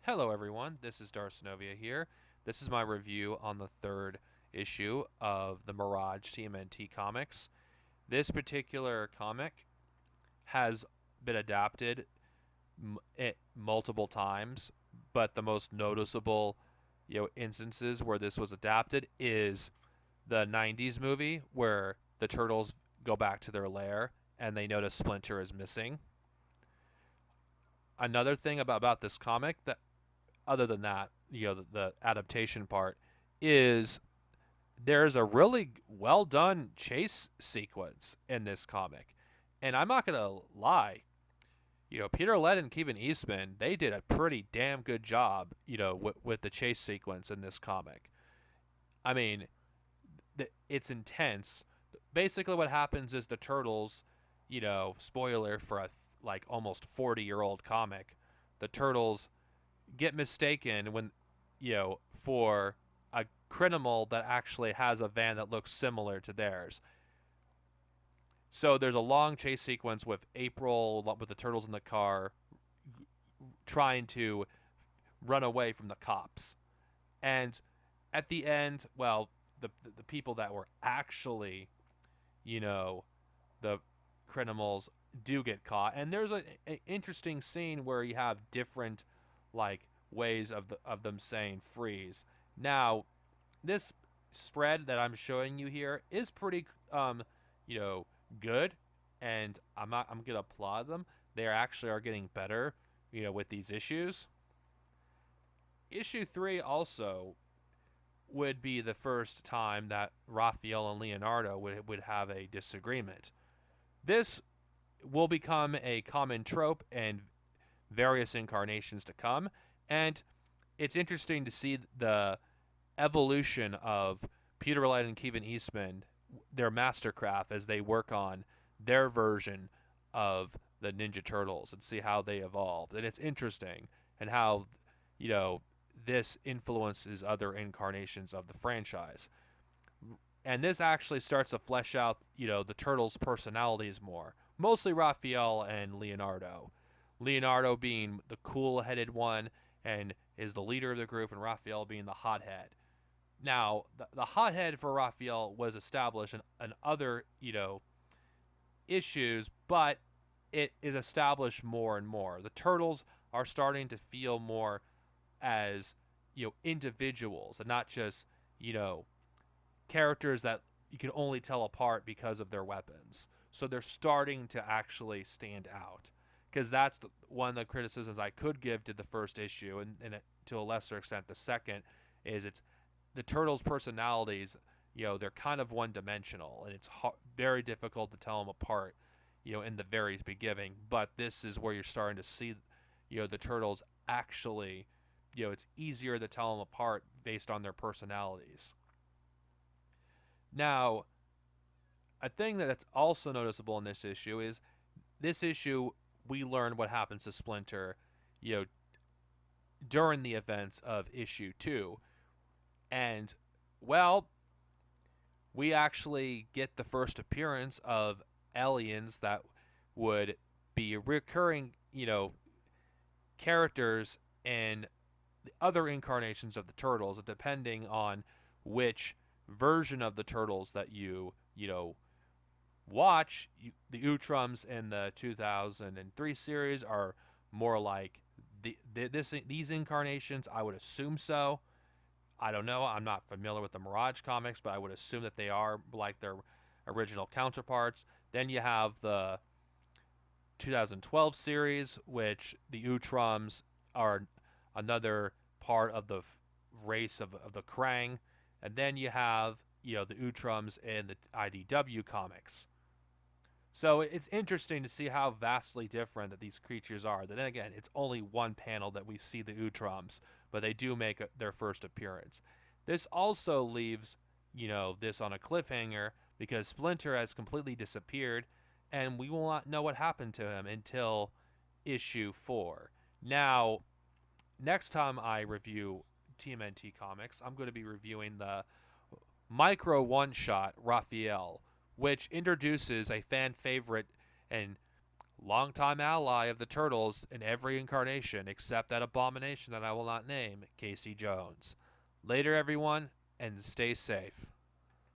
Hello, everyone. This is Darcinovia here. This is my review on the third issue of the Mirage TMNT comics. This particular comic has been adapted multiple times, but the most noticeable, instances where this was adapted is the '90s movie where the turtles go back to their lair and they notice Splinter is missing. Another thing about this comic that other than that, the adaptation part is there's a really well done chase sequence in this comic. And I'm not going to lie, Peter Ladd and Kevin Eastman, they did a pretty damn good job, with the chase sequence in this comic. I mean, it's intense. Basically, what happens is the turtles, spoiler for a like almost 40-year-old comic, the turtles get mistaken for a criminal that actually has a van that looks similar to theirs. So there's a long chase sequence with April with the turtles in the car trying to run away from the cops. And at the end, well, the people that were actually, you know, the criminals do get caught. And there's an interesting scene where you have different like ways of them saying freeze. Now, this spread that I'm showing you here is pretty you know good, and I'm gonna applaud them. They actually are getting better, with these issues. Issue 3 also would be the first time that Raphael and Leonardo would have a disagreement. This will become a common trope in various incarnations to come, and it's interesting to see the evolution of Peter Light and Kevin Eastman, their mastercraft as they work on their version of the Ninja Turtles and see how they evolved. And it's interesting and how, you know, this influences other incarnations of the franchise. And this actually starts to flesh out, the Turtles' personalities more. Mostly Raphael and Leonardo. Leonardo being the cool-headed one and is the leader of the group, and Raphael being the hothead. Now, the hothead for Raphael was established in other, issues, but it is established more and more. The Turtles are starting to feel more as, individuals and not just, characters that you can only tell apart because of their weapons. So they're starting to actually stand out. Because that's one of the criticisms I could give to the first issue, and to a lesser extent the second, is it's the Turtles' personalities. They're kind of one-dimensional, and it's very difficult to tell them apart. In the very beginning, but this is where you're starting to see, the Turtles actually, it's easier to tell them apart based on their personalities. Now, a thing that's also noticeable in this issue is this issue we learn what happens to Splinter, you know, during the events of issue 2. And well, we actually get the first appearance of aliens that would be recurring, characters in the other incarnations of the Turtles, depending on which version of the Turtles that you watch. The Utrums in the 2003 series are more like these incarnations. I would assume so. I don't know. I'm not familiar with the Mirage comics, but I would assume that they are like their original counterparts. Then you have the 2012 series, which the Utrums are another part of the race of the Krang. And then you have, the Utrums in the IDW comics. So it's interesting to see how vastly different that these creatures are. Then again, it's only one panel that we see the Utrums, but they do make their first appearance. This also leaves, this on a cliffhanger because Splinter has completely disappeared, and we will not know what happened to him until issue 4. Now, next time I review TMNT comics, I'm going to be reviewing the micro one-shot Raphael, which introduces a fan favorite and longtime ally of the Turtles in every incarnation except that abomination that I will not name, Casey Jones. Later, everyone, and stay safe.